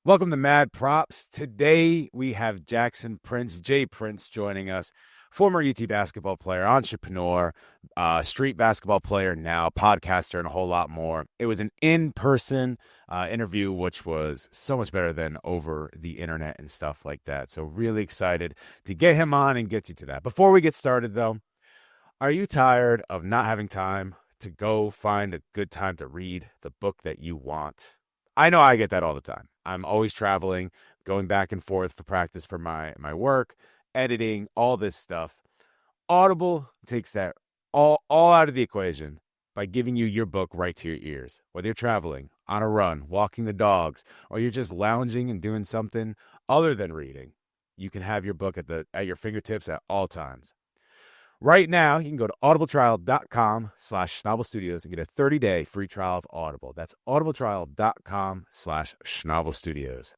Welcome to Mad Props. Today we have Jackson Prince, Jay Prince, joining us. Former UT basketball player, entrepreneur, street basketball player now, podcaster, and a whole lot more. It was an in-person interview, which was so much better than over the internet and stuff like that. So really excited to get him on and get you to that. Before we get started, though, are you tired of not having time to go find a good time to read the book that you want? I know I get that all the time. I'm always traveling, going back and forth for practice for my work, editing, all this stuff. Audible takes that all out of the equation by giving you your book right to your ears. Whether you're traveling, on a run, walking the dogs, or you're just lounging and doing something other than reading, you can have your book at your fingertips at all times. Right now, you can go to audibletrial.com/Schnabel Studios and get a 30-day free trial of Audible. That's audibletrial.com/Schnabel Studios.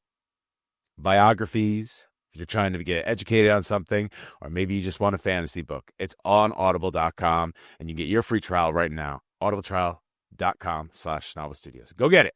Biographies, if you're trying to get educated on something, or maybe you just want a fantasy book, it's on audible.com, and you get your free trial right now. audibletrial.com/Schnabel Studios. Go get it.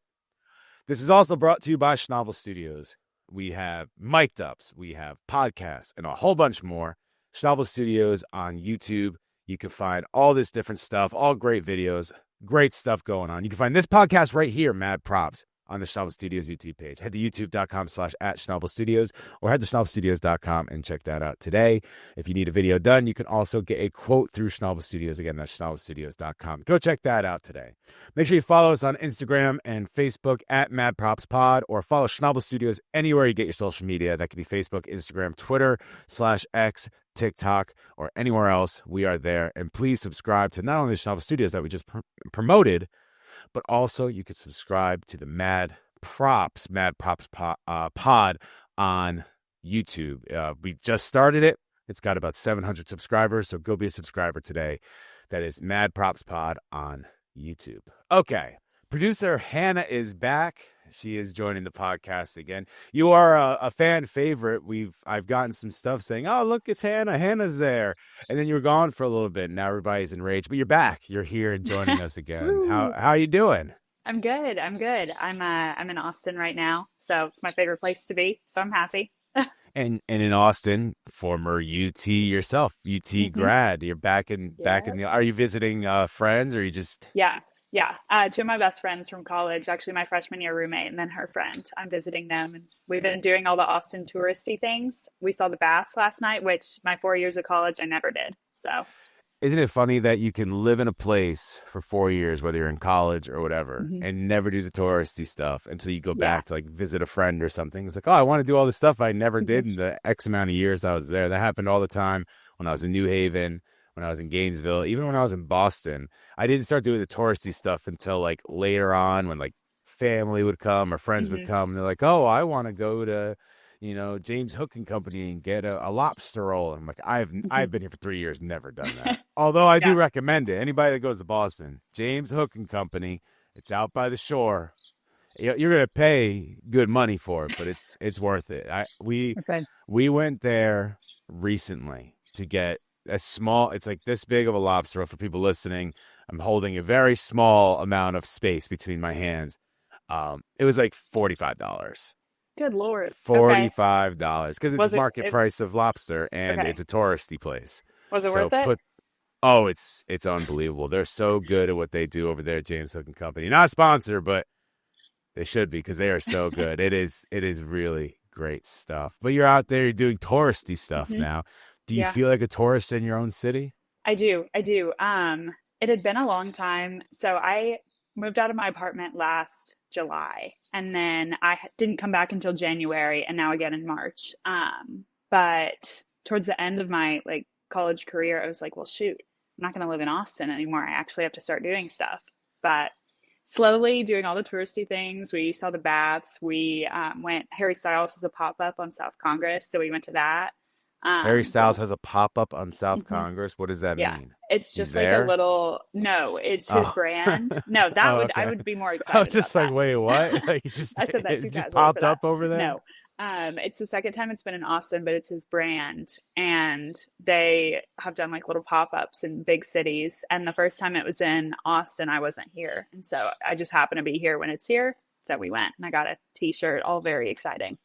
This is also brought to you by Schnabel Studios. We have mic'd ups, we have podcasts, and a whole bunch more. Schnabel Studios on YouTube. You can find all this different stuff, all great videos, great stuff going on. You can find this podcast right here, Mad Props, on the Schnabel Studios YouTube page. Head to youtube.com/@Schnabel Studios or head to schnabelstudios.com and check that out today. If you need a video done, you can also get a quote through Schnabel Studios. Again, that's schnabelstudios.com. Go check that out today. Make sure you follow us on Instagram and Facebook at Mad Props Pod, or follow Schnabel Studios anywhere you get your social media. That could be Facebook, Instagram, Twitter, /X, TikTok, or anywhere else. We are there. And please subscribe to not only the Schnabel Studios that we just promoted, but also you could subscribe to the Mad Props Pod on YouTube. We just started it. It's got about 700 subscribers, so go be a subscriber today. That is Mad Props Pod on YouTube. Okay, producer Hannah is back. She is joining the podcast again. You are a fan favorite. I've gotten some stuff saying, "Oh, look, it's Hannah. Hannah's there." And then you were gone for a little bit. And now everybody's enraged, but you're back. You're here and joining us again. How are you doing? I'm good. I'm in Austin right now, so it's my favorite place to be. So I'm happy. And in Austin, former UT yourself, UT hmm grad. You're back in Yeah. the. Are you visiting friends, or are you just? Yeah. Yeah. Two of my best friends from college, actually my freshman year roommate and then her friend. I'm visiting them, and we've been doing all the Austin touristy things. We saw the baths last night, which my 4 years of college I never did. So, Isn't it funny that you can live in a place for 4 years, whether you're in college or whatever, hmm and never do the touristy stuff until you go yeah. back to like visit a friend or something? It's like, oh, I want to do all this stuff I never hmm did in the X amount of years I was there. That happened all the time when I was in New Haven, when I was in Gainesville, even when I was in Boston. I didn't start doing the touristy stuff until like later on when like family would come or friends would hmm come. And they're like, oh, I want to go to James Hook and Company and get a lobster roll. And I'm like, I've hmm been here for 3 years, never done that. Although I do Yeah. recommend it. Anybody that goes to Boston, James Hook and Company, it's out by the shore. You're gonna pay good money for it, but it's worth it. Okay. We went there recently to get a small. It's like this big of a lobster roll for people listening. I'm holding a very small amount of space between my hands. It was like $45. Good Lord. Okay. $45 because it's Was market it price of lobster and it's okay. a touristy place. Was it So worth it? put oh, it's unbelievable. They're so good at what they do over there at James Hook and Company. Not a sponsor, but they should be because they are so good. It is really great stuff. But you're out there, you're doing touristy stuff hmm now. Do you Yeah. feel like a tourist in your own city? I do. I do. It had been a long time. So I moved out of my apartment last July, and then didn't come back until January, and now again in March. But towards the end of my like college career, I was like, well, shoot, I'm not going to live in Austin anymore. I actually have to start doing stuff. But slowly doing all the touristy things. We saw the baths. We went. Harry Styles has a pop up on South Congress, so we went to that. Harry The Styles has a pop up on South mhm. Congress. What does that Yeah. mean? It's He's just like a there? little, no, it's his Oh, brand. No, that oh, would, I okay. would be more I was excited about just like, that. wait, what? Like, he just I said that too it just casually for popped that. up over there. No. It's the second time it's been in Austin, but it's his brand. And they have done like little pop-ups in big cities. And the first time it was in Austin, I wasn't here. And so I just happened to be here when it's here. So we went and I got a t-shirt, all very exciting.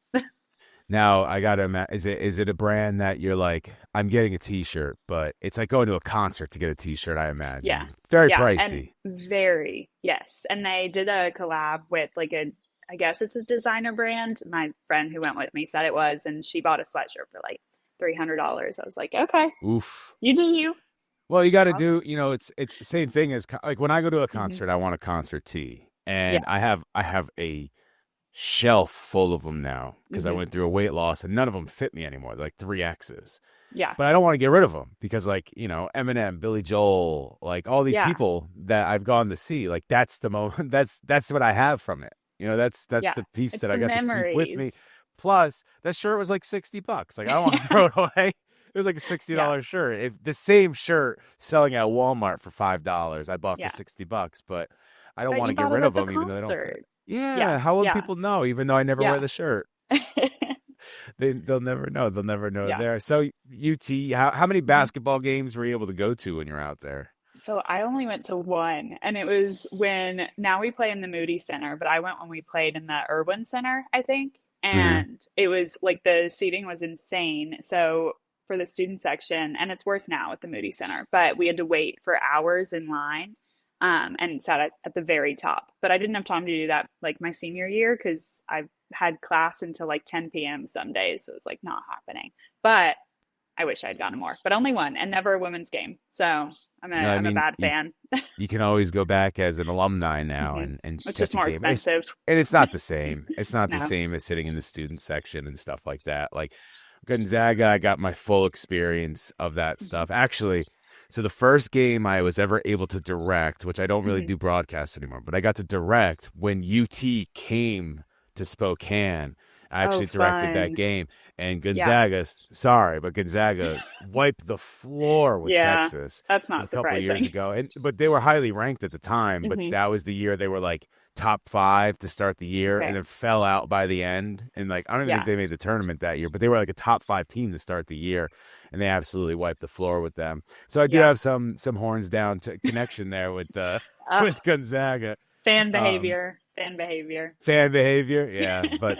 Now I gotta imagine, is it a brand that you're like, I'm getting a T-shirt, but it's like going to a concert to get a T-shirt, I Yeah. imagine. Very Yeah. And pricey. very, yes. And they did a collab with like I guess it's a designer brand. My friend who went with me said it was, and she bought a sweatshirt for like $300. I was like, okay, Oof. you do you. Well, you got to I'll- do, it's the same thing as like when I go to a Mhm. concert, I want a concert tee, Yeah. and I have a shelf full of them now because I Hmm. went through a weight loss and none of them fit me anymore. They're like 3X's. Yeah. But I don't want to get rid of them because, like, Eminem, Billy Joel, like all these Yeah. people that I've gone to see, like that's the moment. That's what I have from it. That's Yeah. the piece It's that the I got to keep with me. memories. Plus, that shirt was like $60. Like I don't want to throw it away. It was like a $60 Yeah. shirt. If the same shirt selling at Walmart for $5, I bought for Yeah. $60. But I don't But want you to get bought it rid at of the them, even though they don't fit. concert. Yeah, Yeah. how would Yeah. people know? Even though I never wear Yeah. the shirt, they'll never know. They'll never know Yeah. there. So UT, how many Mhm. basketball games were you able to go to when you're out there? So I only went to one, and it was when now we play in the Moody Center, but I went when we played in the Irwin Center, I think. Hmm. And it was like the seating was insane. So for the student section, and it's worse now at the Moody Center, but we had to wait for hours in line, and sat at the very top. But I didn't have time to do that like my senior year because I had class until like 10 p.m. some days, so it was like not happening. But I wish I had gone more, but only one and never a women's game. So No, I I'm a mean bad fan. you can always go back as an alumni now Hmm. and It's just catch a more game. expensive. And it's not the same. It's not the No. same as sitting in the student section and stuff like that. Like Gonzaga, I got my full experience of that Hmm. stuff. Actually, so the first game I was ever able to direct, which I don't really Hmm. do broadcast anymore, but I got to direct when UT came to Spokane. I Oh, actually directed that fun. game, and Yeah. Gonzaga, sorry, but Gonzaga wiped the floor with Yeah. Texas. That's It was not a couple of years surprising. ago, but they were highly ranked at the time. But Hmm. that was the year they were like top 5 to start the year, and Okay. then fell out by the end. And like I don't even think Yeah. they made the tournament that year, but they were like a top 5 team to start the year, and they absolutely wiped the floor with them. So I do Yeah. have some horns down to connection there with Uh, with Gonzaga. fan Um, behavior. Fan behavior. Fan behavior, yeah, but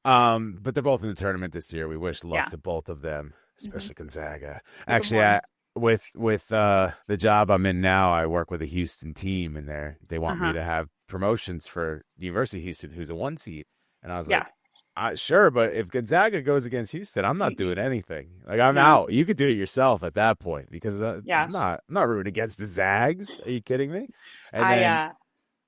they're both in the tournament this year. We wish luck Yeah. to both of them, Hmm. especially Gonzaga. Keep them Actually, horns. with the job I'm in now, I work with a Houston team, and they want me Uh-huh. to have promotions for University of Houston, who's a 1 seed. And I was Yeah. like, sure, but if Gonzaga goes against Houston, I'm not Mm-mm. doing anything. Like I'm No. out. You could do it yourself at that point because Yeah. I'm not rooting against the Zags. Are you kidding me? And I then,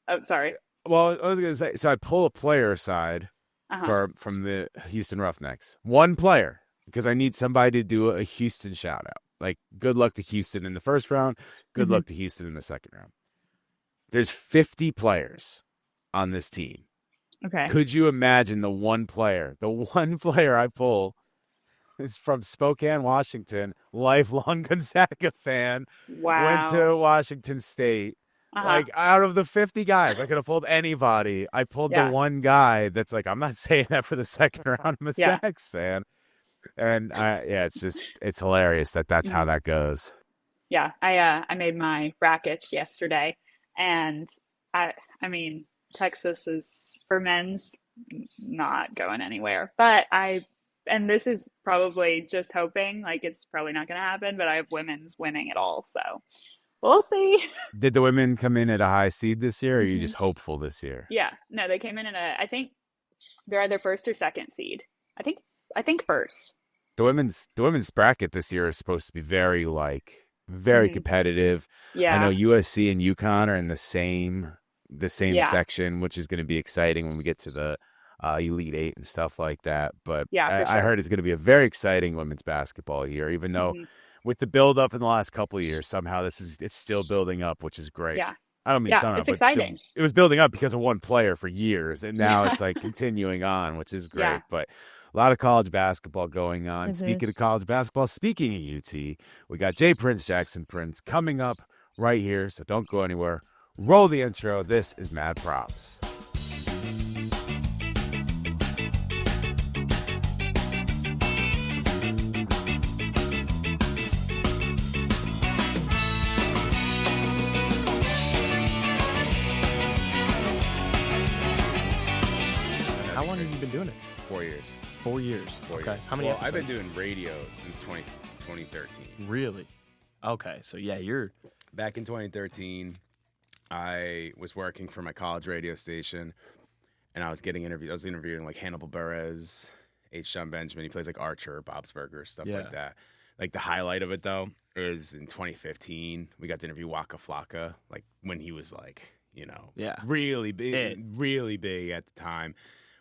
oh, sorry. well, I was gonna say, so I pull a player aside Uh-huh. from the Houston Roughnecks. One player, because I need somebody to do a Houston shout out. Like, good luck to Houston in the first round. Good Hmm. luck to Houston in the second round. There's 50 players on this team. Okay. Could you imagine the one player I pull is from Spokane, Washington, lifelong Gonzaga fan, went Wow. to Washington State. Uh-huh. Like out of the 50 guys, I could have pulled anybody. I pulled the Yeah. one guy that's like, I'm not saying that for the second round. I'm a Yeah. Zags fan. And it's hilarious that's how Mhm. that goes. Yeah. I made my bracket yesterday, and I mean Texas is for men's not going anywhere. But and this is probably just hoping, like it's probably not going to happen, but I have women's winning it all, so we'll see. Did the women come in at a high seed this year, or are you Hmm. just hopeful this year? Yeah. No, they came in at I think they're either first or second seed. I think first. The women's bracket this year is supposed to be very Hmm. competitive. I know Yeah. USC and UConn are in the same Yeah. section, which is going to be exciting when we get to the Elite Eight and stuff like that. But Yeah, for I sure. heard it's going to be a very exciting women's basketball year, even though Hmm. with the build up in the last couple of years, somehow it's still building up, which is great. Yeah. I don't mean Yeah, somehow, it's but exciting. it was building up because of one player for years, and now Yeah. it's like continuing on, which is great. Yeah. But a lot of college basketball going on. Hmm. Speaking of college basketball, speaking of UT, we got Jay Prince, Jackson Prince coming up right here, so don't go anywhere. Roll the intro. This is Mad Props. I 4 years. 4 years. 4 Okay. years. How many episodes? I've been doing radio since 2013. Really? Okay. So yeah, you're Back in 2013, I was working for my college radio station, and I was getting interviewed. I was interviewing like Hannibal Buress, H. John Benjamin. He plays like Archer, Bob's Burgers, stuff Yeah. like that. Like the highlight of it though is in 2015, we got to interview Waka Flocka, like when he was like, you know, Yeah. really big at the time.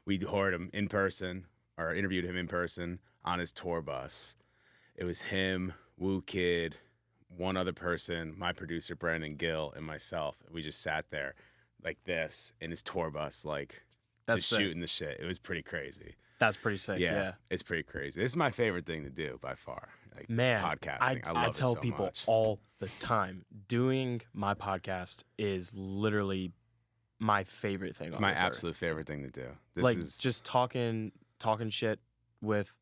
We heard him in person or interviewed him in person on his tour bus. It was him, Woo Kid, one other person, my producer Brandon Gill, and myself. We just sat there like this in his tour bus, like That's just sick. shooting the shit. It was pretty crazy. That's pretty sick. Yeah. It's pretty crazy. This is my favorite thing to do by far. Like Man, podcasting. I love it tell so people much. all the time, doing my podcast is literally my favorite thing. It's on my this earth. absolute favorite thing to do. This Like is just talking shit with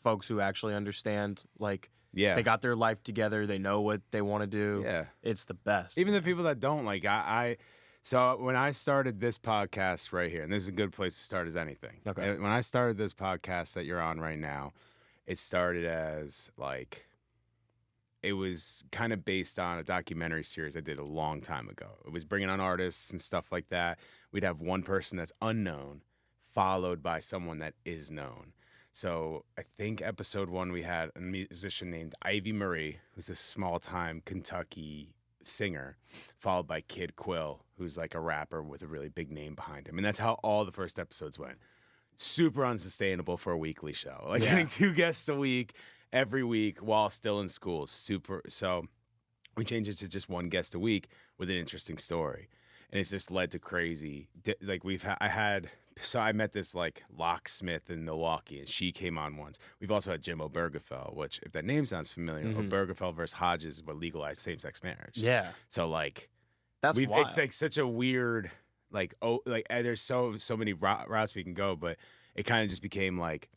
folks who actually understand. Like yeah. they got their life together. They know what they want to do. Yeah. It's the best. Even the people that don't, like so when I started this podcast right here, and this is a good place to start as anything. Okay. When I started this podcast that you're on right now, it started as like, it was kind of based on a documentary series I did a long time ago. It was bringing on artists and stuff like that. We'd have one person that's unknown followed by someone that is known. So I think episode 1, we had a musician named Ivy Marie, who's this small-time Kentucky singer, followed by Kid Quill, who's like a rapper with a really big name behind him. And that's how all the first episodes went. Super unsustainable for a weekly show. Like getting 2 guests a week, every week while still in school. Super. So we changed it to just 1 guest a week with an interesting story. And it's just led to crazy. Like so I met this like locksmith in Milwaukee, and she came on once. We've also had Jim Obergefell, which if that name sounds familiar, Obergefell versus Hodges would legalize same-sex marriage. yeah, So like, that's wild. it's like such a weird, like, there's so many routes we can go, but it kind of just became like,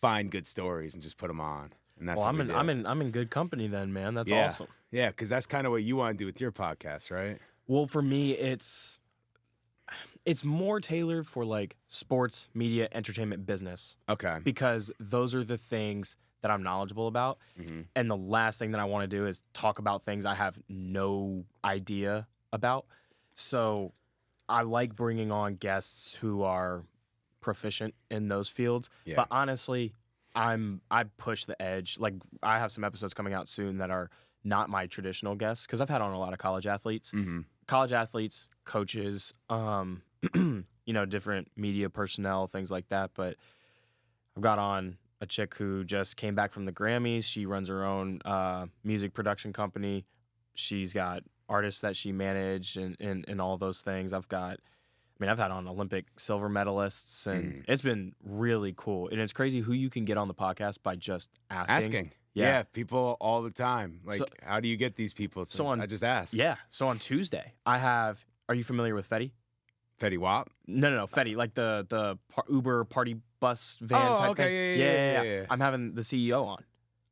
find good stories and just put them on. And that's well, what we did. I'm in good company then, man. That's Yeah. awesome. Yeah, because that's kind of what you want to do with your podcast, right? Well, for me, it's more tailored for like sports, media, entertainment, business, Okay. because those are the things that I'm knowledgeable about. Mm-hmm. And the last thing that I want to do is talk about things I have no idea about. So I like bringing on guests who are proficient in those fields. Yeah. But honestly, I push the edge. Like I have some episodes coming out soon that are not my traditional guests, because I've had on a lot of college athletes. Mm-hmm. College athletes, coaches, different media personnel, things like that. But I've got on a chick who just came back from the Grammys. She runs her own music production company. She's got artists that she managed and all those things. I've had on Olympic silver medalists, and it's been really cool. And it's crazy who you can get on the podcast by just asking. Yeah, people all the time. Like, So- how do you get these people? I just ask. Yeah. So on Tuesday, are you familiar with Fetty? Fetty Wap? No, Fetty, like the Uber party bus van type okay, thing. yeah. I'm having the CEO on.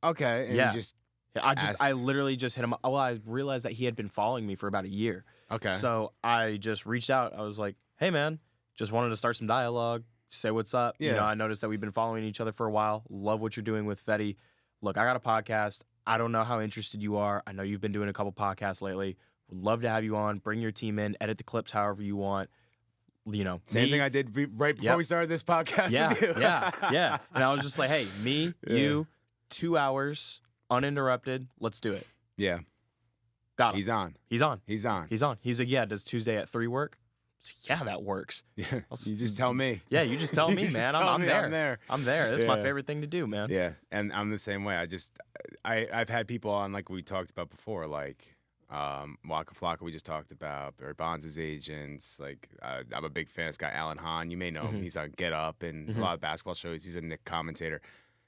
Okay. And Yeah. you just, I literally just hit him. Well, I realized that he had been following me for about a year. okay. So I just reached out. I was like, hey, man, just wanted to start some dialogue, say what's up. Yeah. I noticed that we've been following each other for a while. Love what you're doing with Fetty. Look, I got a podcast. I don't know how interested you are. I know you've been doing a couple podcasts lately. Would love to have you on. Bring your team in. Edit the clips however you want. Same thing I did right before Yep. we started this podcast. Yeah, with you. yeah. And I was just like, hey, me, Yeah. you, 2 hours, uninterrupted. Let's do it. Yeah. Got him. He's on. He's on. He's on. He's on. He's like, yeah, does Tuesday at 3 work? I said, yeah, that works. Yeah. You just tell me. Yeah, you just tell me, You just man. tell I'm me there. I'm there. I'm there. That's my Yeah. favorite thing to do, man. Yeah. And I'm the same way. I've had people on, like we talked about before, like Waka Flocka we just talked about, Barry Bonds' agents. Like I'm a big fan of this guy, Alan Hahn. You may know him. He's on Get Up and a lot of basketball shows. He's a Nick commentator.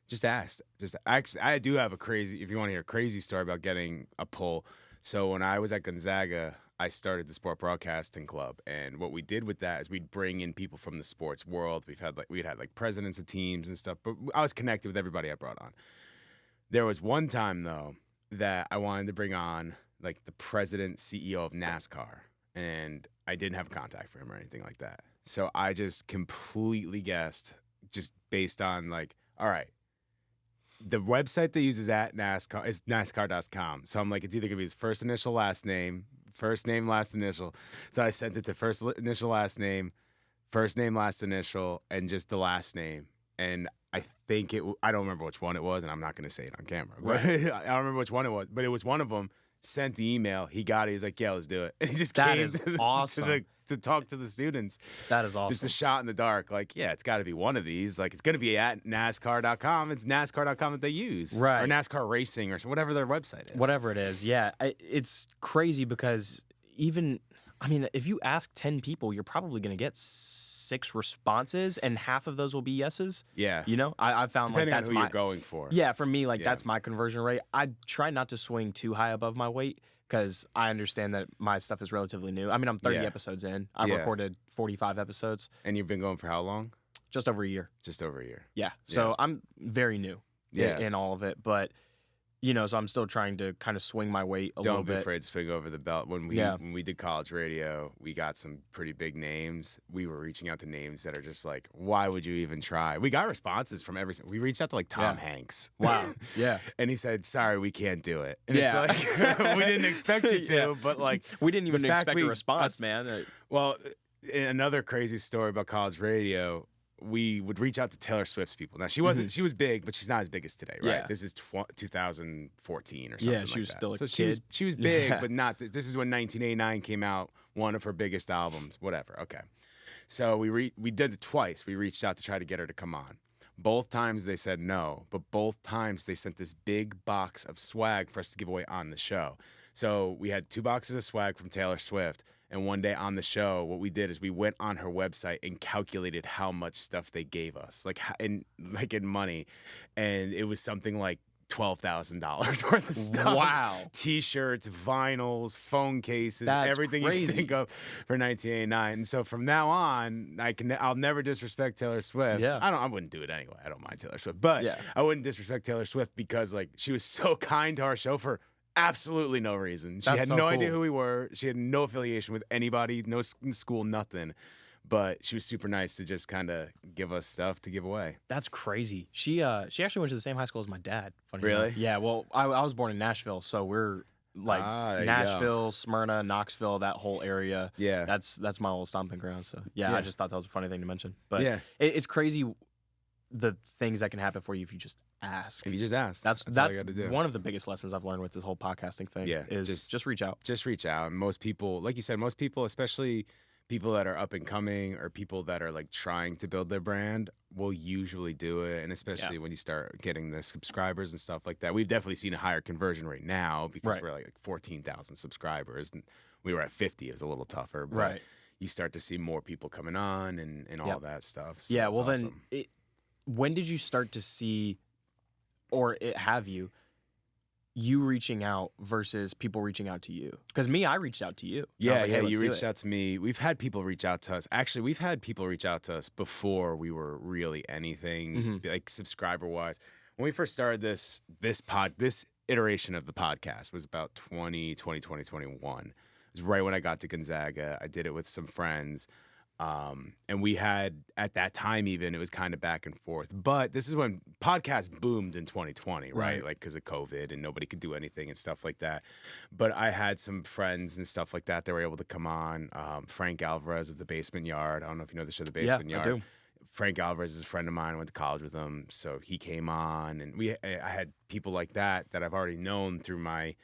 Just asked. Actually, I do have a crazy, if you want to hear a crazy story about getting a pull. So when I was at Gonzaga, I started the Sport Broadcasting Club, and what we did with that is we'd bring in people from the sports world. We'd had presidents of teams and stuff, but I was connected with everybody I brought on. There was one time though that I wanted to bring on like the president, CEO of NASCAR, and I didn't have contact for him or anything like that. So I just completely guessed just based on like, all right, the website they use is at NASCAR is NASCAR.com. So I'm like, it's either gonna be his first initial, last name, last initial. So I sent it to first initial, last name, last initial, and just the last name. And I think I don't remember which one it was, and I'm not gonna say it on camera. But I don't remember which one it was, but it was one of them. Sent the email. He got it. He's like, yeah, let's do it. And he just came awesome. to talk to the students. That is awesome. Just a shot in the dark. Like, yeah, it's got to be one of these. Like, it's going to be at NASCAR.com. It's NASCAR.com that they use. Right. Or NASCAR Racing or whatever their website is. Whatever it is. Yeah. It's crazy because if you ask 10 people, you're probably going to get 6 responses, and half of those will be yeses. Yeah. You know, I found depending like that's on who you're going for. Yeah, for me, that's my conversion rate. I try not to swing too high above my weight because I understand that my stuff is relatively new. I mean, I'm 30 episodes in. I've recorded 45 episodes. And you've been going for how long? Just over a year. Just over a year. Yeah. So I'm very new in all of it, but so I'm still trying to kind of swing my weight a little bit. Don't be afraid to swing over the belt. When we did college radio, we got some pretty big names. We were reaching out to names that are just like, why would you even try? We got responses from we reached out to like Tom Hanks. Wow. Yeah. And he said, sorry, we can't do it. And it's like, we didn't expect you to, but like. We didn't even expect a response, man. Well, another crazy story about college radio, we would reach out to Taylor Swift's people. Now, she was big, but she's not as big as today, right? Yeah. This is 2014 or something like that. Yeah, she was still a kid. She was big, but not, this is when 1989 came out, one of her biggest albums, whatever. Okay. So we did it twice. We reached out to try to get her to come on. Both times they said no, but both times they sent this big box of swag for us to give away on the show. So we had 2 boxes of swag from Taylor Swift. And one day on the show, what we did is we went on her website and calculated how much stuff they gave us, like in money, and it was something like $12,000 worth of stuff. Wow! T-shirts, vinyls, phone cases, That's everything crazy. you can think of for 1989. And so from now on, I'll never disrespect Taylor Swift. Yeah. I wouldn't do it anyway. I don't mind Taylor Swift, but I wouldn't disrespect Taylor Swift because like she was so kind to our show for absolutely no reason. She had no idea who we were. She had no affiliation with anybody, no school, nothing. But she was super nice to just kind of give us stuff to give away. That's crazy. She actually went to the same high school as my dad. Funny Really? enough. Yeah. Well, I was born in Nashville, so we're like Nashville, Smyrna, Knoxville, that whole area. Yeah. That's my old stomping ground. So I just thought that was a funny thing to mention. But it's crazy the things that can happen for you if you just ask. If you just ask. That's all you gotta do. one of the biggest lessons I've learned with this whole podcasting thing. Yeah, is just reach out. Just reach out. And most people, like you said, especially people that are up and coming or people that are like trying to build their brand will usually do it. And especially when you start getting the subscribers and stuff like that. We've definitely seen a higher conversion rate now because we're like 14,000 subscribers and we were at 50. It was a little tougher. But you start to see more people coming on and all that stuff. So yeah, well awesome. then when did you start to see, or have you reaching out versus people reaching out to you? Because I reached out to you. Yeah, like, hey, you reached out to me. We've had people reach out to us. Actually, we've had people reach out to us before we were really anything, like subscriber-wise. When we first started this iteration of the podcast was about 2021. It was right when I got to Gonzaga. I did it with some friends. And we had, at that time even, it was kind of back and forth. But this is when podcasts boomed in 2020, right? Like because of COVID and nobody could do anything and stuff like that. But I had some friends and stuff like that that were able to come on. Frank Alvarez of The Basement Yard. I don't know if you know the show The Basement Yard. I do. Frank Alvarez is a friend of mine. I went to college with him. So he came on. And I had people like that I've already known through my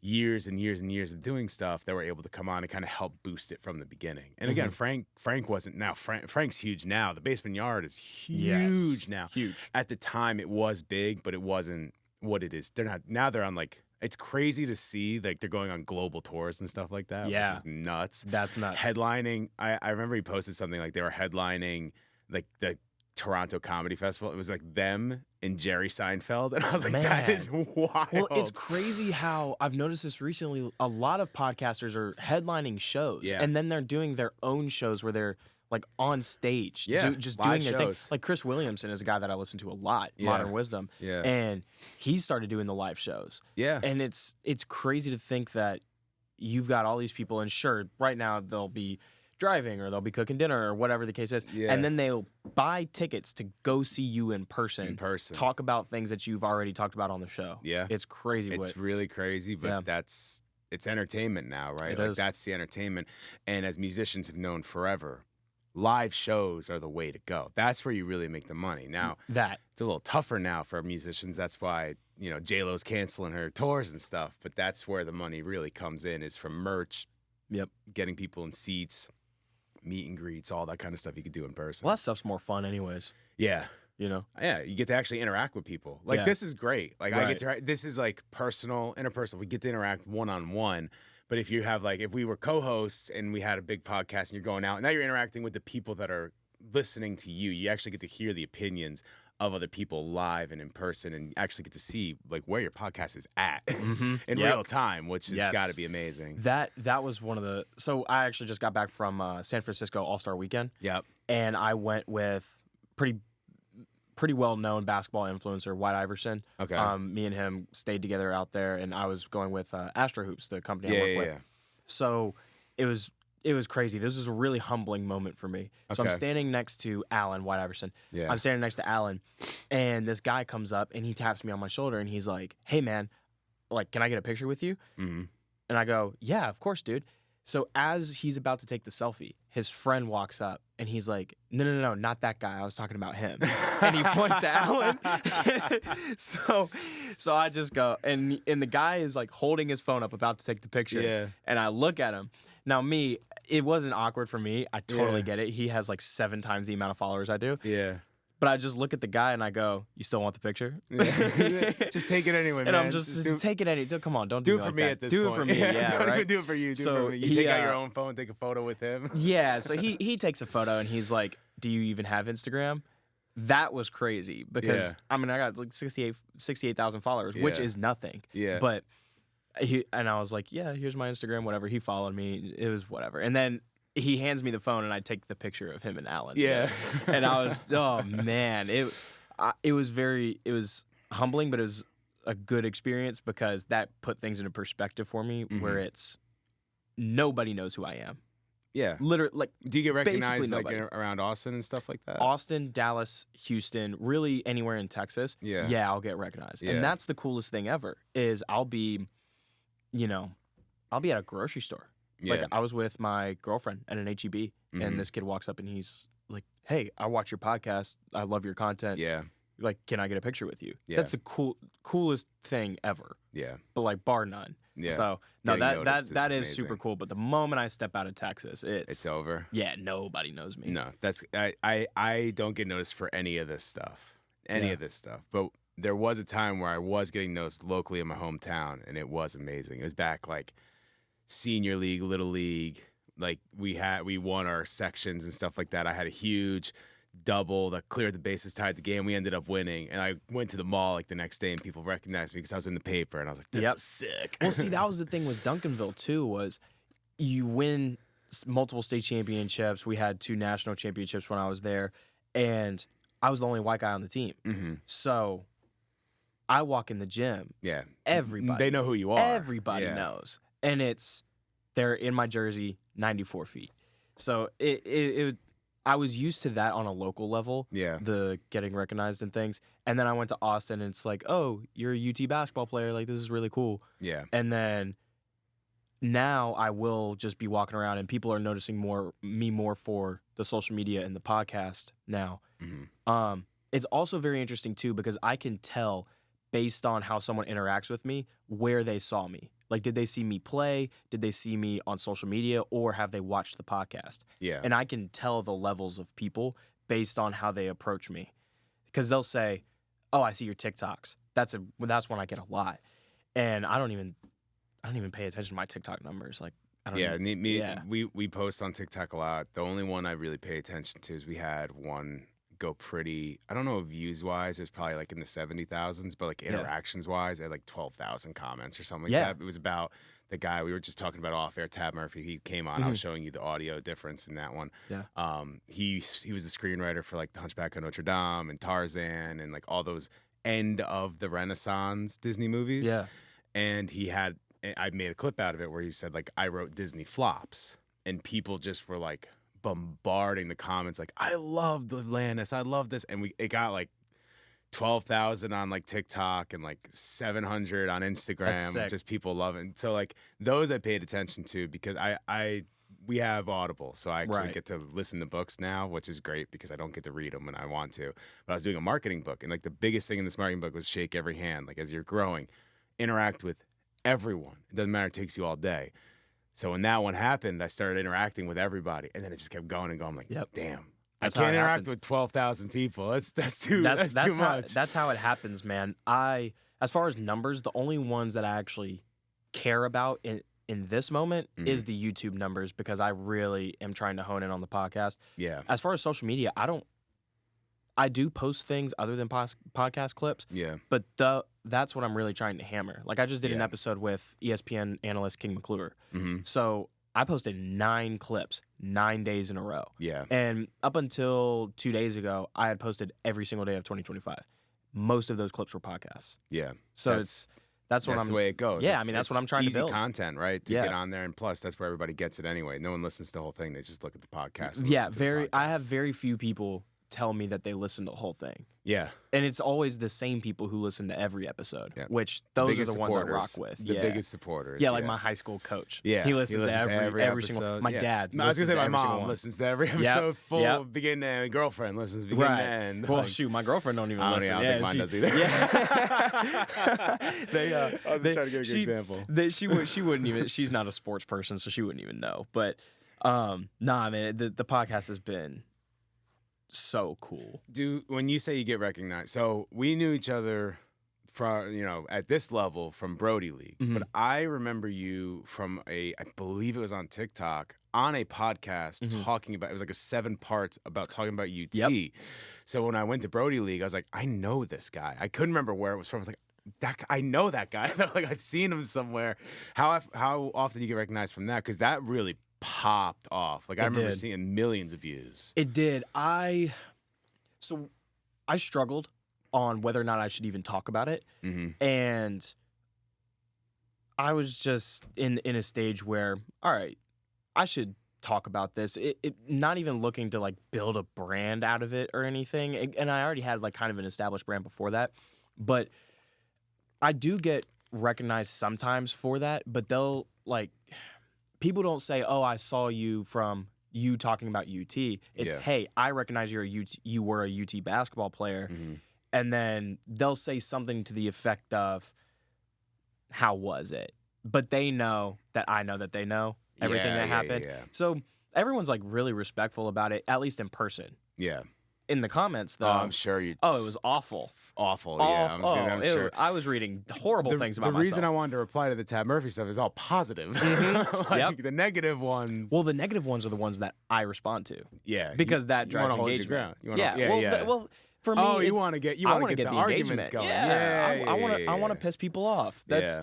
years and years and years of doing stuff that were able to come on and kind of help boost it from the beginning. And again, Frank wasn't now. Frank's huge now. The Basement Yard is huge now. Huge. At the time, it was big, but it wasn't what it is. They're not now. They're on like. It's crazy to see like they're going on global tours and stuff like that. Yeah, which is nuts. That's nuts. Headlining. I remember he posted something like they were headlining like the Toronto Comedy Festival. It was like them and Jerry Seinfeld, and I was like, that is wild. Well, it's crazy how I've noticed this recently. A lot of podcasters are headlining shows, and then they're doing their own shows where they're like on stage, just doing their thing. Like Chris Williamson is a guy that I listen to a lot, Modern Wisdom, and he started doing the live shows. Yeah, and it's crazy to think that you've got all these people, and sure, right now they'll be driving or they'll be cooking dinner or whatever the case is. Yeah. And then they'll buy tickets to go see you in person. Talk about things that you've already talked about on the show. Yeah. It's crazy. It's really crazy, but it's entertainment now, right? It is. That's the entertainment. And as musicians have known forever, live shows are the way to go. That's where you really make the money. Now, it's a little tougher now for musicians. That's why, J-Lo's canceling her tours and stuff. But that's where the money really comes in, is from merch, getting people in seats, meet and greets, all that kind of stuff you could do in person. Well, that stuff's more fun anyways. Yeah. Yeah, you get to actually interact with people. Like, this is great. Like, I get to, this is like personal, interpersonal. We get to interact one-on-one. But if you have, if we were co-hosts and we had a big podcast and you're going out, and now you're interacting with the people that are listening to you, you actually get to hear the opinions of other people live and in person, and actually get to see where your podcast is at in real time, which has got to be amazing. That was one of the. So I actually just got back from San Francisco All-Star Weekend. Yep. And I went with pretty well-known basketball influencer, White Iverson. Okay. Me and him stayed together out there, and I was going with Astro Hoops, the company I work with. So it was crazy. This was a really humbling moment for me. So I'm standing next to Alan, White Iverson. Yeah. I'm standing next to Alan, and this guy comes up, and he taps me on my shoulder, and he's like, "Hey, man, can I get a picture with you?" Mm-hmm. And I go, "Yeah, of course, dude." So as he's about to take the selfie, his friend walks up and he's like, no, not that guy. I was talking about him. And he points to Alan. So I just go, and the guy is holding his phone up about to take the picture. Yeah. And I look at him. Now it wasn't awkward for me. I totally get it. He has 7 times the amount of followers I do. Yeah. But I just look at the guy and I go, "You still want the picture?" Just take it anyway, man. And I'm just take it anyway. Come on, don't do do it for like me that. at this do point. it for me, yeah, don't right? even do it for you. Do it for me. You take out your own phone, take a photo with him. Yeah, so he takes a photo and he's like, "Do you even have Instagram?" That was crazy because I got 68,000 followers, which is nothing. Yeah. But I was like, "Yeah, here's my Instagram, whatever." He followed me. It was whatever. And then he hands me the phone and I take the picture of him and Alan. Yeah. And I was, oh man, it was humbling, but it was a good experience because that put things into perspective for me, where it's nobody knows who I am. Yeah. Literally, do you get recognized around Austin and stuff like that? Austin, Dallas, Houston, really anywhere in Texas. Yeah, I'll get recognized. And that's the coolest thing ever is I'll be at a grocery store. Yeah. I was with my girlfriend at an H-E-B, and this kid walks up and he's like, "Hey, I watch your podcast. I love your content. Yeah. Can I get a picture with you?" Yeah. That's the coolest thing ever. Yeah. But bar none. Yeah. So no, Getting that noticed is amazing. super cool. But the moment I step out of Texas, it's over. Yeah, nobody knows me. No, I don't get noticed for any of this stuff. But there was a time where I was getting noticed locally in my hometown, and it was amazing. It was back senior league, little league. We won our sections and stuff like that. I had a huge double that cleared the bases, tied the game. We ended up winning, and I went to the mall the next day, and people recognized me because I was in the paper, and I was like, "This is sick." Well, see, that was the thing with Duncanville too, was you win multiple state championships. We had 2 national championships when I was there, and I was the only white guy on the team. Mm-hmm. So I walk in the gym. Yeah, everybody, they know who you are. Everybody knows, and they're in my jersey, 94 feet. So I was used to that on a local level. Yeah. The getting recognized and things. And then I went to Austin and it's like, "Oh, you're a UT basketball player. This is really cool." Yeah. And then now I will just be walking around and people are noticing me more for the social media and the podcast now. Mm-hmm. It's also very interesting too because I can tell based on how someone interacts with me where they saw me. Did they see me play? Did they see me on social media? Or have they watched the podcast? Yeah. And I can tell the levels of people based on how they approach me. Because they'll say, "Oh, I see your TikToks." That's one I get a lot. And I don't even pay attention to my TikTok numbers. We post on TikTok a lot. The only one I really pay attention to is we had one go pretty, I don't know, views wise, it was probably in the 70,000s, but interactions wise, I had 12,000 comments or something like that. It was about the guy we were just talking about off air, Tab Murphy. He came on. I was showing you the audio difference in that one. Yeah. He was the screenwriter for The Hunchback of Notre Dame and Tarzan and all those end of the Renaissance Disney movies. Yeah. And I made a clip out of it where he said I wrote Disney flops, and people just were bombarding the comments like, I love the Atlantis, I love this, and it got like 12,000 on like TikTok and like 700 on That's Instagram. sick. Just people loving. So like those I paid attention to because we have Audible, so I actually Right. get to listen to books now, which is great because I don't get to read them when I want to. But I was doing a marketing book, and like the biggest thing in this marketing book was shake every hand. Like as you're growing, interact with everyone. It doesn't matter; it takes you all day. So when that one happened, I started interacting with everybody, and then it just kept going and going. I'm like, Yep. damn. That's I how can't it interact happens. with 12,000 people. That's too That's too how much. that's how it happens, man. As far as numbers, the only ones that I actually care about in this moment is the YouTube numbers because I really am trying to hone in on the podcast. Yeah. As far as social media, I do post things other than podcast clips, Yeah. but that's what I'm really trying to hammer. Like I just did an Yeah. episode with ESPN analyst King McClure. Mm-hmm. So I posted 9 clips, 9 days in a row. Yeah. And up until 2 days ago, I had posted every single day of 2025. Most of those clips were podcasts. Yeah. So that's what That's I'm the way it goes. Yeah, I mean, that's what I'm trying to easy build. content, right? To Yeah. get on there, and plus, that's where everybody gets it anyway. No one listens to the whole thing; they just look at the podcast. And Yeah, listen to the I have podcast. very few people tell me that they listen to the whole thing. Yeah, And it's always the same people who listen to every episode, Yeah. which those are biggest the ones I rock supporters. with. The yeah. biggest supporters. Yeah, like my high school coach. Yeah, He listens to every single episode. my Yeah. dad. No, I was gonna listens say to my every single mom one. listens to every episode full Yep. beginning to end. Girlfriend listens beginning Right. to end. Well, Like, shoot, my girlfriend don't even I don't listen. think mine does either. Yeah. I was just trying to give a good example. She wouldn't even. She's not a sports person, so she wouldn't even know. But nah, man, the podcast has been so cool. When you say you get recognized, so we knew each other from, at this level from Brody League, Mhm. but I remember you from I believe it was on TikTok, on a podcast Mhm. talking about, it was like a 7 parts about talking about UT. Yep. So when I went to Brody League, I was like, I know this guy. I couldn't remember where it was from. I was like, I know that guy. Like I've seen him somewhere. How often do you get recognized from that? Because that really popped off. Like I remember did. seeing millions of views. It did. So I struggled on whether or not I should even talk about it, Mm-hmm. and I was just in a stage where, all right, I should talk about this. Not even looking to like build a brand out of it or anything, and I already had like kind of an established brand before that, but I do get recognized sometimes for that. But they'll like, people don't say, "Oh, I saw you from you talking about UT." It's, Yeah. "Hey, I recognize you were a UT basketball player," Mm-hmm. and then they'll say something to the effect of, "How was it?" But they know that I know that they know everything that happened. Yeah. So everyone's like really respectful about it, at least in person. Yeah. In the comments, though, I'm sure you. oh, it was awful. awful. Yeah, I'm sure. I was reading horrible things about the reason I myself. wanted to reply to the Tab Murphy stuff is all positive. Mhm. Like, Yep. The negative ones. Well, the negative ones are the ones that I respond to yeah, because that you wanna drives hold your engagement. ground. You wanna- yeah, yeah. well, for me, Oh, you it's- want to get I wanna get the the arguments engagement going. Yeah, I want to. yeah, I want to yeah. piss people off. That's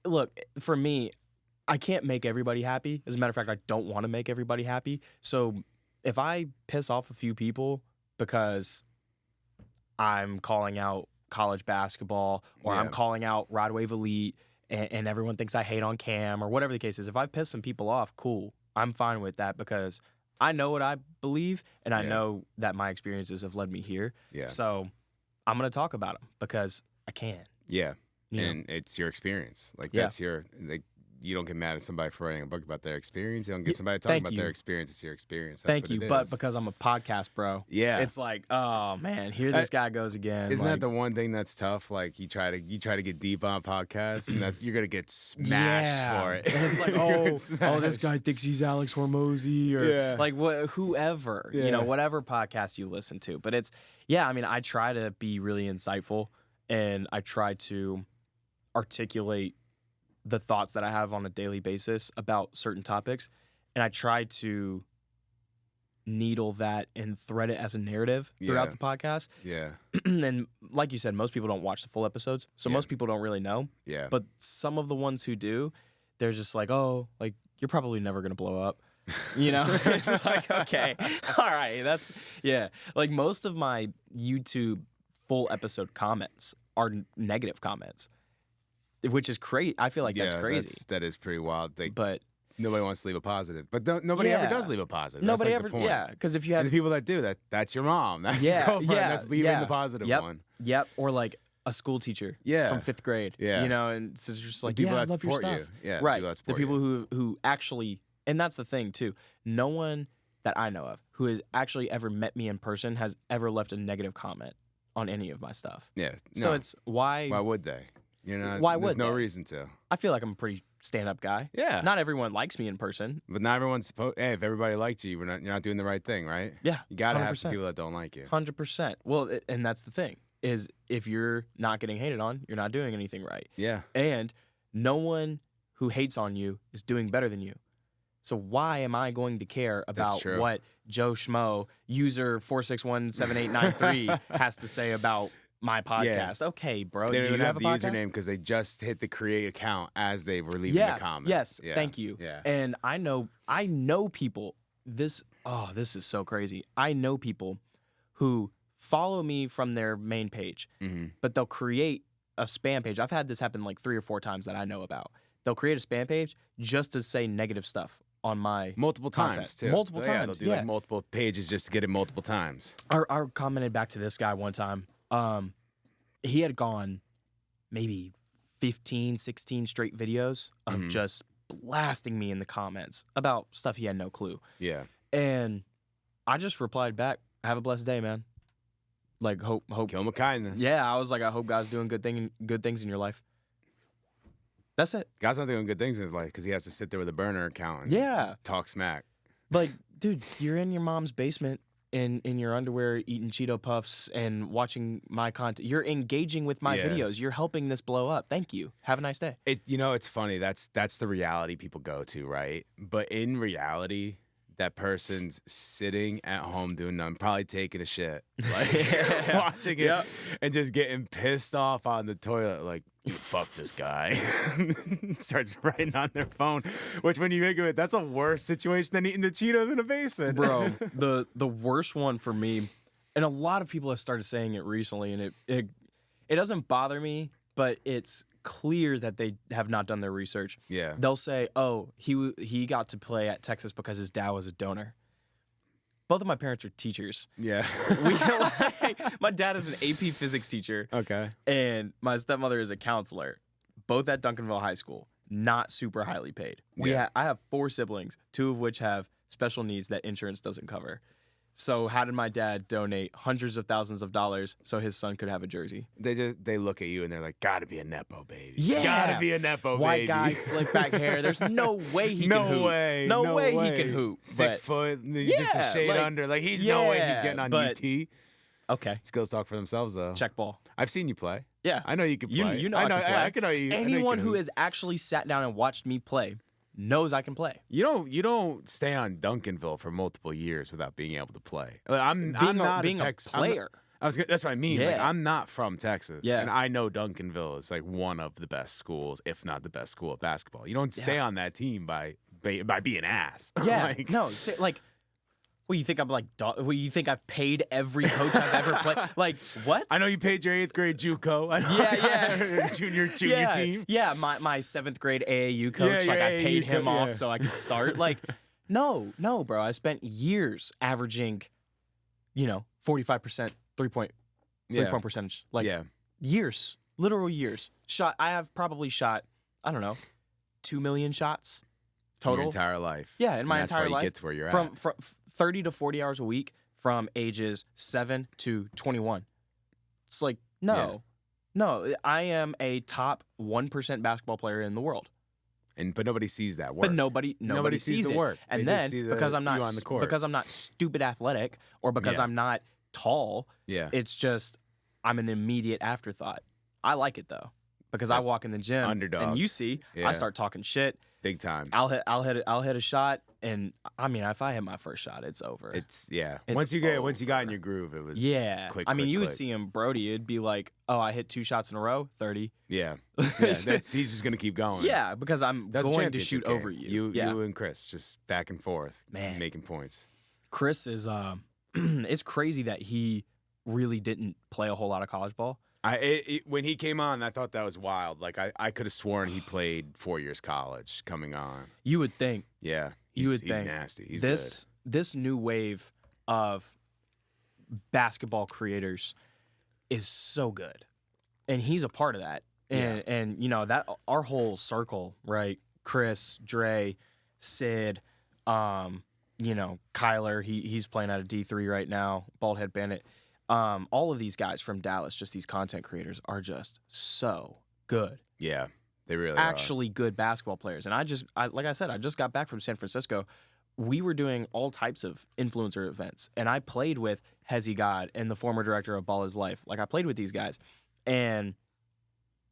look for me. I can't make everybody happy. As a matter of fact, I don't want to make everybody happy. So if I piss off a few people because I'm calling out college basketball or I'm Yeah. calling out Rod Wave Elite and everyone thinks I hate on Cam or whatever the case is, if I piss some people off, cool. I'm fine with that because I know what I believe and I Yeah. know that my experiences have led me here. Yeah, So I'm going to talk about them because I can. yeah, You know? and it's your experience. Like Yeah. that's your like. You don't get mad at somebody for writing a book about their experience. You don't get somebody talking thank about you. their experience. It's your experience. That's Thank what you. it But is. because I'm a podcast bro, yeah, it's like, oh man, here this guy goes again. Isn't like, that the one thing that's tough? Like you try to get deep on a podcast, and you're gonna get smashed for it. And it's like, You're gonna oh, get this guy smashed. thinks he's Alex Hormozy or Yeah. like whoever, Yeah. whatever podcast you listen to. But it's, yeah, I mean, I try to be really insightful and I try to articulate the thoughts that I have on a daily basis about certain topics. And I try to needle that and thread it as a narrative throughout Yeah. the podcast. Yeah, And like you said, most people don't watch the full episodes. So Yeah. most people don't really know. yeah, But some of the ones who do, they're just like, oh, like you're probably never gonna blow up. It's like, okay, all right, that's yeah. Like most of my YouTube full episode comments are negative comments, which is crazy. I feel like that's crazy. That is pretty wild. But Nobody wants to leave a positive, but nobody ever does leave a positive. Nobody that's like ever, the point. yeah. Because if you And have the people that do that's your mom. That's your girlfriend. That's leaving the positive one. Yep. Or like a school teacher from 5th grade. Yeah. You know, and so it's just like, the people that I love your support stuff. you. Yeah. Right. The people who actually, and that's the thing too. No one that I know of who has actually ever met me in person has ever left a negative comment on any of my stuff. Yeah. No. So it's why would they? You're not. Why there's would no they? reason to. I feel like I'm a pretty stand-up guy. Yeah. Not everyone likes me in person. But not everyone's supposed. Hey, if everybody liked you, you're not doing the right thing, right? Yeah. You gotta 100%. have some people that don't like you. 100%. Well, and that's the thing is if you're not getting hated on, you're not doing anything right. Yeah. And no one who hates on you is doing better than you. So why am I going to care about what Joe Schmo, user 4617893, has to say about my podcast? Okay, bro. They do don't you have have the a podcast? username because they just hit the create account as they were leaving the comments. Yes. Yeah. Thank you. Yeah. And I know people. This is so crazy. I know people who follow me from their main page, but they'll create a spam page. I've had this happen like 3 or 4 times that I know about. They'll create a spam page just to say negative stuff on my multiple content. times too. Multiple Yeah, times. they'll do like multiple pages just to get it multiple times. I commented back to this guy one time. He had gone maybe 15, 16 straight videos of just blasting me in the comments about stuff he had no clue. Yeah. And I just replied back, "Have a blessed day, man." Like hope Kill him with kindness. Yeah, I was like, I hope God's doing good things in your life. That's it. God's not doing good things in his life because he has to sit there with a burner account and talk smack. Like, dude, you're in your mom's basement in your underwear eating Cheeto Puffs and watching my content. You're engaging with my videos. You're helping this blow up. Thank you. Have a nice day. It's funny. That's the reality people go to, right? But in reality, that person's sitting at home doing nothing, probably taking a shit, like watching it and just getting pissed off on the toilet, like, dude, fuck this guy. Starts writing on their phone, which when you think of it, that's a worse situation than eating the Cheetos in the basement. Bro, the worst one for me, and a lot of people have started saying it recently, and it doesn't bother me, but it's clear that they have not done their research. Yeah. They'll say, "Oh, he got to play at Texas because his dad was a donor." Both of my parents are teachers. Yeah. My dad is an AP physics teacher. Okay. And my stepmother is a counselor. Both at Duncanville High School. Not super highly paid. I have 4 siblings, 2 of which have special needs that insurance doesn't cover. So how did my dad donate hundreds of thousands of dollars so his son could have a jersey? They look at you and they're like, gotta be a Nepo baby. Yeah. Gotta be a Nepo baby. White guy, slick back hair. There's no way he can hoop. No way he can hoop. 6 foot, just a shade under. Like, no way he's getting on UT. Okay. Skills talk for themselves, though. Check ball. I've seen you play. Yeah. I know you can play. You know I can play. I can know you. Anyone who has actually sat down and watched me play knows I can play. You don't stay on Duncanville for multiple years without being able to play. Like, I'm not being a player. That's what I mean. Yeah. Like, I'm not from Texas, Yeah. and I know Duncanville is like one of the best schools, if not the best school at basketball. You don't stay on that team by being ass. Yeah. Like, No. Like. Well, you think I'm like? Well, you think I've paid every coach I've ever played? Like what? I know you paid your 8th grade JUCO. junior team. Yeah, my 7th grade AAU coach. Yeah, like I paid AAU him off so I could start. Like, no, bro. I spent years averaging, 45% three-point percentage. Like years, literal years. I have probably shot, I don't know, 2 million shots total. Your entire life. Yeah, in my entire life. That's why you get to where you're from at. From 30 to 40 hours a week from ages 7 to 21. It's like, no, I am a top 1% basketball player in the world. But nobody sees that work. But nobody sees the it. work. And They then just see because I'm you on the court. not stupid athletic or because I'm not tall, it's just I'm an immediate afterthought. I like it though. Because I walk in the gym Underdog. and you see, I start talking shit. Big time. I'll hit a shot, and I mean, if I hit my first shot, it's over. It's once It's you got in your groove, it was Click, I mean, you would see him, Brody. It'd be like, oh, I hit 2 shots in a row, 30. Yeah. He's just gonna keep going. Yeah, because I'm That's going to shoot game. over you. You and Chris just back and forth, Man. making points. Chris is it's crazy that he really didn't play a whole lot of college ball. When he came on, I thought that was wild. Like I could have sworn he played 4 years college coming on. You would think. Yeah, He's nasty. He's this new wave of basketball creators is so good, and he's a part of that. And you know that our whole circle, right? Chris, Dre, Sid, you know, Kyler. He's playing out of D3 right now. Baldhead Bandit. All of these guys from Dallas, just these content creators, are just so good. Yeah, they really actually good basketball players. And like I said, I just got back from San Francisco. We were doing all types of influencer events, and I played with Hezi God and the former director of Ball Is Life. Like, I played with these guys, and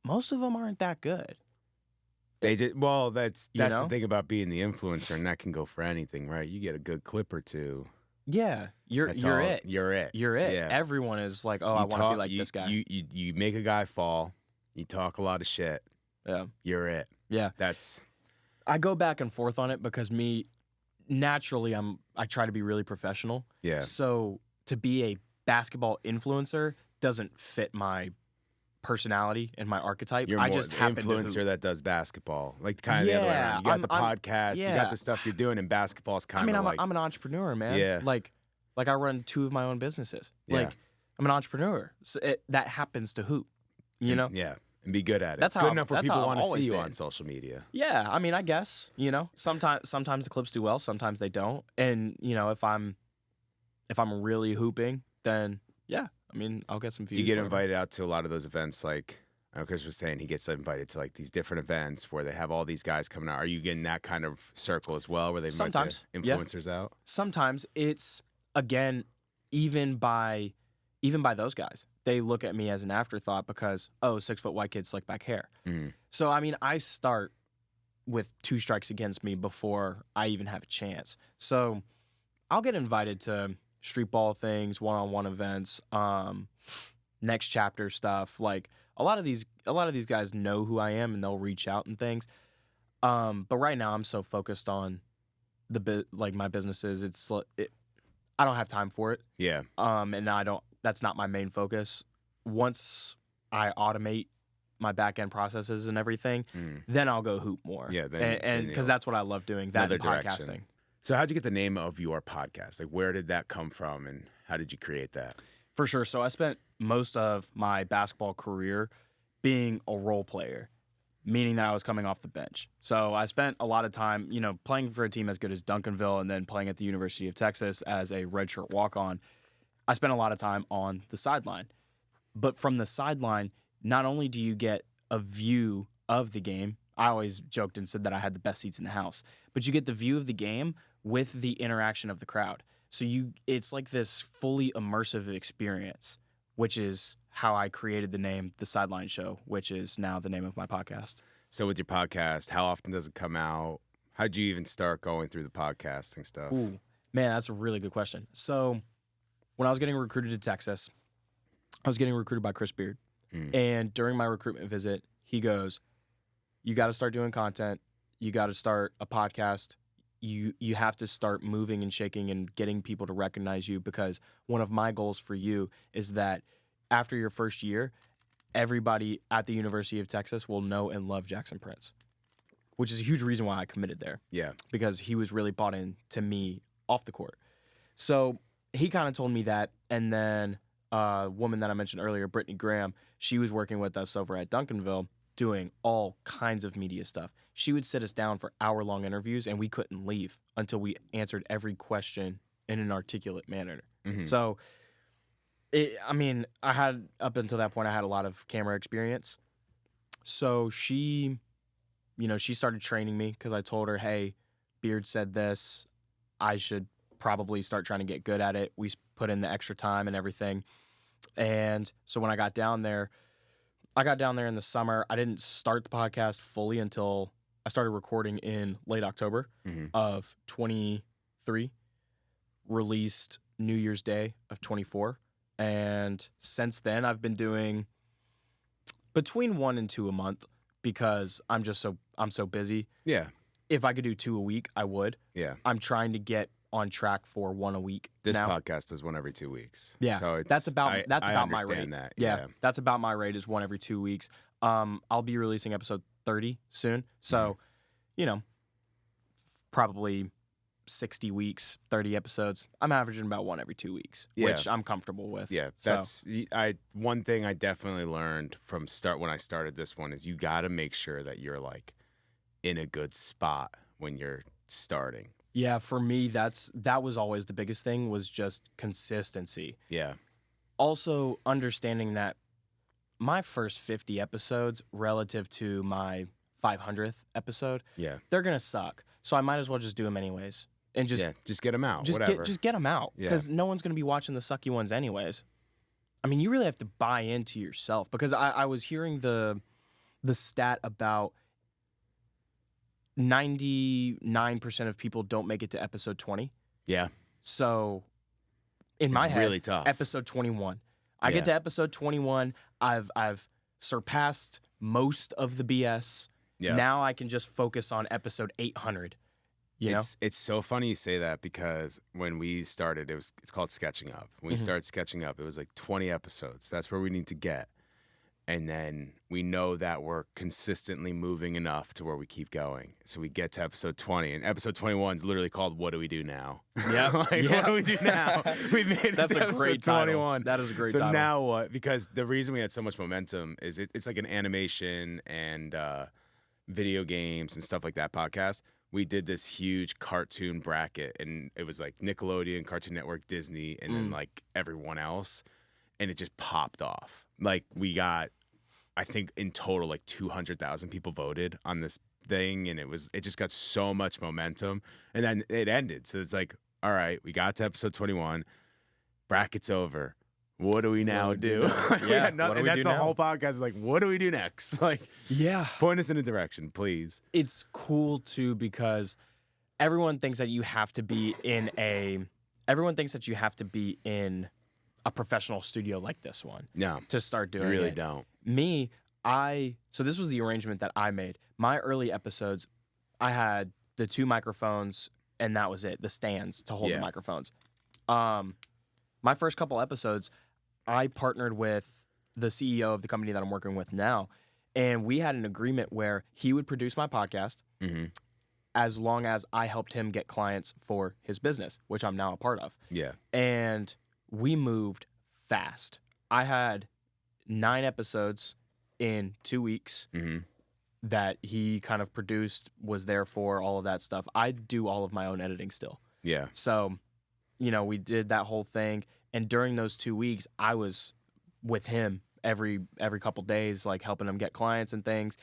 most of them aren't that good. They did well. That's the thing about being the influencer, and that can go for anything, right? You get a good clip or two. Yeah, you're it. You're it. Yeah. Everyone is like, oh, I want to be like this guy. You make a guy fall. You talk a lot of shit. Yeah, you're it. Yeah, I go back and forth on it because naturally I try to be really professional. Yeah. So to be a basketball influencer doesn't fit my personality and my archetype. You're I more just the happen influencer that does basketball, like kind of the other way around. You got the podcast, you got the stuff you're doing, and basketball's kind of. I'm an entrepreneur, man. Yeah. Like I run 2 of my own businesses. Like I'm an entrepreneur. So that happens to hoop. You know. Yeah. And be good at it. That's good enough where people want to see you been on social media. Yeah, I mean, I guess, you know, sometimes the clips do well, sometimes they don't. And, you know, if I'm really hooping, then yeah, I mean, I'll get some views. Do you get invited out to a lot of those events? Like Chris was saying, he gets invited to like these different events where they have all these guys coming out. Are you getting that kind of circle as well, where they sometimes invite influencers out? Sometimes it's, again, even by those guys, they look at me as an afterthought because, 6-foot white kid, slick back hair. Mm. So, I mean, I start with 2 strikes against me before I even have a chance. So I'll get invited to street ball things, one-on-one events, next chapter stuff. Like a lot of these guys know who I am and they'll reach out and things. But right now I'm so focused on my businesses. I don't have time for it. Yeah. And that's not my main focus. Once I automate my back end processes and everything, then I'll go hoop more. Yeah. And because that's what I love doing, that and podcasting. So how'd you get the name of your podcast? Like, where did that come from and how did you create that? For sure. So I spent most of my basketball career being a role player, meaning that I was coming off the bench. So I spent a lot of time, you know, playing for a team as good as Duncanville and then playing at the University of Texas as a redshirt walk-on. I spent a lot of time on the sideline. But from the sideline, not only do you get a view of the game, I always joked and said that I had the best seats in the house, but you get the view of the game with the interaction of the crowd. So it's like this fully immersive experience, which is how I created the name The Sideline Show, which is now the name of my podcast. So with your podcast, how often does it come out? How'd you even start going through the podcasting stuff? Ooh, man, that's a really good question. So when I was getting recruited to Texas, I was getting recruited by Chris Beard. And during my recruitment visit, he goes, you got to start doing content. You got to start a podcast. You have to start moving and shaking and getting people to recognize you, because one of my goals for you is that after your first year, everybody at the University of Texas will know and love Jackson Prince, which is a huge reason why I committed there. Yeah. Because he was really bought in to me off the court. So he kind of told me that. And then a woman that I mentioned earlier, Brittany Graham, she was working with us over at Duncanville doing all kinds of media stuff. She would sit us down for hour-long interviews, and we couldn't leave until we answered every question in an articulate manner. Mm-hmm. So, up until that point, I had a lot of camera experience. So she started training me because I told her, hey, Beard said this. I should probably start trying to get good at it. We put in the extra time and everything. And so when I got down there in the summer. I didn't start the podcast fully until I started recording in late October of 23, released New Year's Day of 24. And since then, I've been doing between 1 and 2 a month because I'm so busy. Yeah. If I could do 2 a week, I would. Yeah. I'm trying to get on track for one a week. This now. podcast is one every 2 weeks. Yeah, so that's about my understand rate. That. Yeah, that's about my rate is one every 2 weeks. I'll be releasing episode 30 soon, so probably 60 weeks, 30 episodes. I'm averaging about one every 2 weeks, which I'm comfortable with. Yeah, that's one thing I definitely learned from when I started this one is you got to make sure that you're like in a good spot when you're starting. Yeah, for me, that was always the biggest thing, was just consistency. Yeah. Also, understanding that my first 50 episodes relative to my 500th episode, they're going to suck. So I might as well just do them anyways. And just get them out, just whatever. Just get them out, because no one's going to be watching the sucky ones anyways. I mean, you really have to buy into yourself, because I was hearing the stat about 99% of people don't make it to episode 20. Yeah. So in my head, really tough. Episode 21. I get to episode 21. I've surpassed most of the BS. Yeah. Now I can just focus on episode 800. It's so funny you say that, because when we started, it's called Sketching Up. When we started Sketching Up, it was like 20 episodes. That's where we need to get. And then we know that we're consistently moving enough to where we keep going. So we get to episode 20, and episode 21 is literally called "What Do We Do Now?" Yeah. What do we do now? We made it. That's to a great episode 21. Title. That is a great title. title. So now what? Because the reason we had so much momentum is it's like an animation and video games and stuff like that podcast. We did this huge cartoon bracket, and it was like Nickelodeon, Cartoon Network, Disney, and then like everyone else, and it just popped off. Like we got, I think in total, like 200,000 people voted on this thing, and it just got so much momentum, and then it ended. So it's like, all right, we got to episode 21, bracket's over. What do we now do? Yeah, and that's the whole podcast. Is like, what do we do next? Like, point us in a direction, please. It's cool too, because everyone thinks that you have to be in a professional studio like this one. No, to start doing it. You really don't. So this was the arrangement that I made. My early episodes, I had the 2 microphones, and that was it. The stands to hold the microphones. My first couple episodes, I partnered with the CEO of the company that I'm working with now, and we had an agreement where he would produce my podcast as long as I helped him get clients for his business, which I'm now a part of. Yeah. And we moved fast. I had 9 episodes in 2 weeks that he kind of produced, was there for all of that stuff. I do all of my own editing still. Yeah. So, we did that whole thing. And during those 2 weeks, I was with him every couple days, like helping him get clients and things.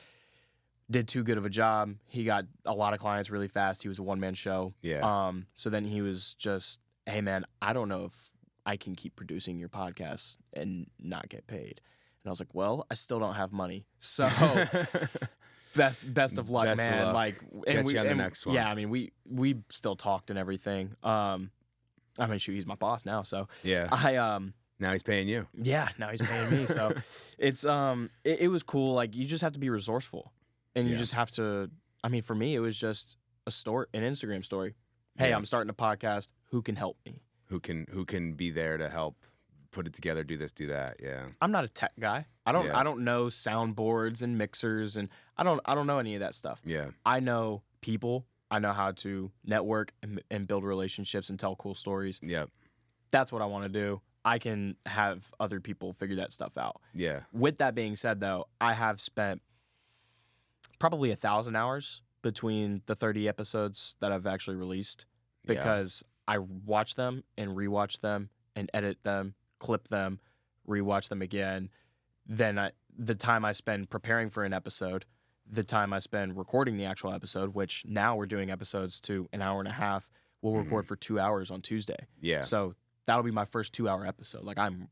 Did too good of a job. He got a lot of clients really fast. He was a one-man show. Yeah. So then he was just, hey, man, I don't know if I can keep producing your podcast and not get paid. And I was like, well, I still don't have money. So best of luck, man. Of luck. Like, Catch you on the next one. Yeah, I mean, we still talked and everything. I mean, shoot, he's my boss now, so yeah. Now he's paying you. Yeah, now he's paying me. So it's it was cool. Like, you just have to be resourceful, and you just have to. I mean, for me, it was just an Instagram story. Hey, I'm starting a podcast. Who can help me? Who can be there to help put it together? Do this, do that. Yeah. I'm not a tech guy. I don't know soundboards and mixers, and I don't know any of that stuff. Yeah. I know people. I know how to network and build relationships and tell cool stories. Yep. That's what I want to do. I can have other people figure that stuff out. Yeah. With that being said, though, I have spent probably 1,000 hours between the 30 episodes that I've actually released, because I watch them and rewatch them and edit them, clip them, rewatch them again. Then the time I spend preparing for an episode, the time I spend recording the actual episode, which now we're doing episodes to an hour and a half. We'll record for 2 hours on Tuesday. Yeah. So that'll be my first 2-hour episode. Like, I'm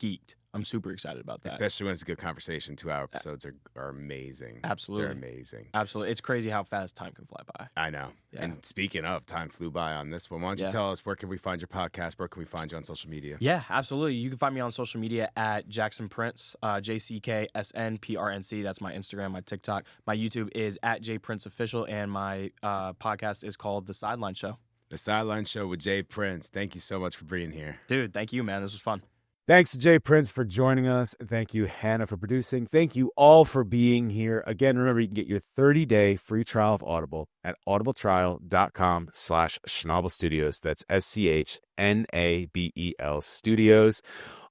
geeked. I'm super excited about that. Especially when it's a good conversation. 2-hour episodes are amazing. Absolutely. They're amazing. Absolutely. It's crazy how fast time can fly by. I know. Yeah. And speaking of, time flew by on this one. Why don't you tell us, where can we find your podcast? Where can we find you on social media? Yeah, absolutely. You can find me on social media at Jackson Prince, JCKSNPRNC. That's my Instagram, my TikTok. My YouTube is at JPrinceOfficial, and my podcast is called The Sideline Show. The Sideline Show with Jay Prince. Thank you so much for being here. Dude, thank you, man. This was fun. Thanks to Jay Prince for joining us. Thank you, Hannah, for producing. Thank you all for being here. Again, remember, you can get your 30-day free trial of Audible at audibletrial.com/Schnabel Studios. That's SCHNABEL Studios.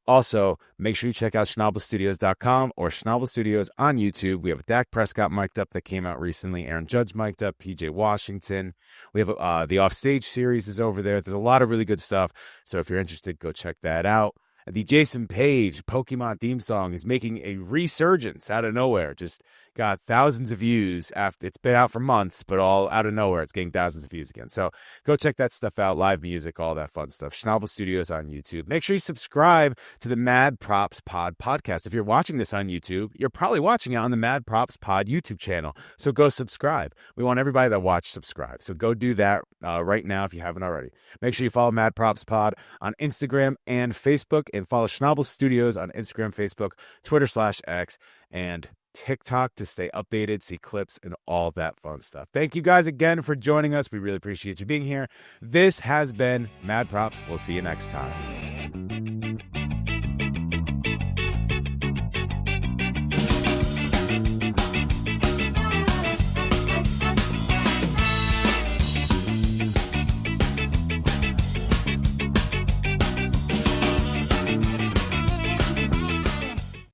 Also, make sure you check out schnabelstudios.com or Schnabel Studios on YouTube. We have a Dak Prescott mic'd up that came out recently. Aaron Judge mic'd up. PJ Washington. We have the Offstage series is over there. There's a lot of really good stuff. So if you're interested, go check that out. The Jason Page Pokemon theme song is making a resurgence out of nowhere. Just got thousands of views after it's been out for months, but all out of nowhere, it's getting thousands of views again. So go check that stuff out. Live music, all that fun stuff. Schnabel Studios on YouTube. Make sure you subscribe to the Mad Props Pod podcast. If you're watching this on YouTube, you're probably watching it on the Mad Props Pod YouTube channel. So go subscribe. We want everybody that watch subscribe. So go do that right now if you haven't already. Make sure you follow Mad Props Pod on Instagram and Facebook, and follow Schnabel Studios on Instagram, Facebook, Twitter/X, and TikTok to stay updated, see clips, and all that fun stuff. Thank you guys again for joining us. We really appreciate you being here. This has been Mad Props. We'll see you next time.